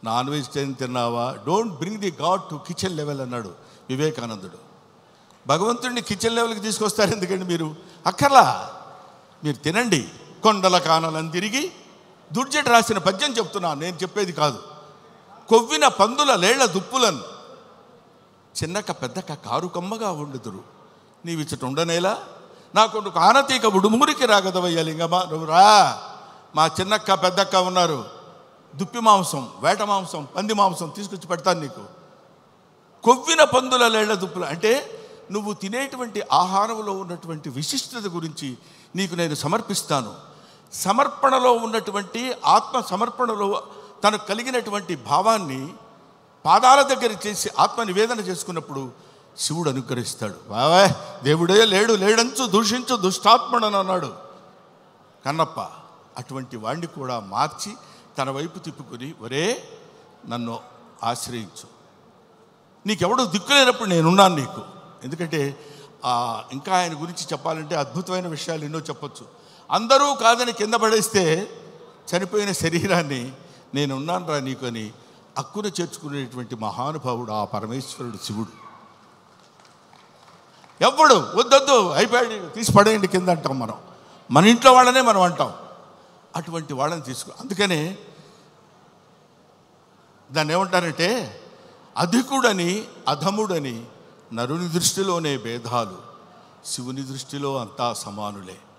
Non vegetarian తిన్నావా, don't bring the God to kitchen level అన్నాడు వివేకానందుడు. భగవంతుడిని కిచెన్ లెవెల్కి తీసుకొస్తారు ఎందుకండి మీరు? అక్కర్లా, మీరు తినండి. కొండల కానలను తిరిగి దుర్జటి రాసిన పద్యం చెప్తున్నాను, నేను చెప్పేది కాదు. కొవ్విన పందుల లేళ్ల దుప్పులను చిన్నక పెద్దక కారు కమ్మగా వండుదురు, నీవిచ్చట ఉండనేలా నా కొడుకు ఆనతీక ఉడుమురికి రాగదవయ్య లింగమా, నువ్వు రా. మా చిన్నక్క పెద్దక్క ఉన్నారు, దుప్పి మాంసం, వేట మాంసం, పంది మాంసం తీసుకొచ్చి పెడతాను నీకు. కొవ్విన పందుల లేళ్ల దుప్పులు అంటే నువ్వు తినేటువంటి ఆహారంలో ఉన్నటువంటి విశిష్టత గురించి నీకు నేను సమర్పిస్తాను. సమర్పణలో ఉన్నటువంటి ఆత్మ సమర్పణలో తనకు కలిగినటువంటి భావాన్ని పాదాల దగ్గర చేసి ఆత్మ నివేదన చేసుకున్నప్పుడు శివుడు అనుగ్రహిస్తాడు. బావా, దేవుడే లేడంచు దూషించు దుష్టాత్మడని అన్నాడు కన్నప్ప. అటువంటి వాణ్ణి కూడా మార్చి తన వైపు తిప్పుకొని, ఒరే నన్ను ఆశ్రయించు, నీకెవడో దిక్కులేనప్పుడు నేనున్నాను నీకు. ఎందుకంటే ఇంకా ఆయన గురించి చెప్పాలంటే అద్భుతమైన విషయాలు ఎన్నో చెప్పొచ్చు. అందరూ కాదని కింద పడేస్తే చనిపోయిన శరీరాన్ని నేనున్నాను రా నీకు అని అక్కున చేర్చుకునేటువంటి మహానుభావుడు ఆ పరమేశ్వరుడు శివుడు. ఎవ్వడు వద్దొద్దు అయిపోయాడు తీసి పడేయండి కింద అంటాం మనం, మన ఇంట్లో వాళ్ళనే మనం అంటాం. అటువంటి వాళ్ళని అందుకనే దాన్ని ఏమంటారంటే అధికుడని అధముడని నరుని దృష్టిలోనే భేదాలు, శివుని దృష్టిలో అంతా సమానులే.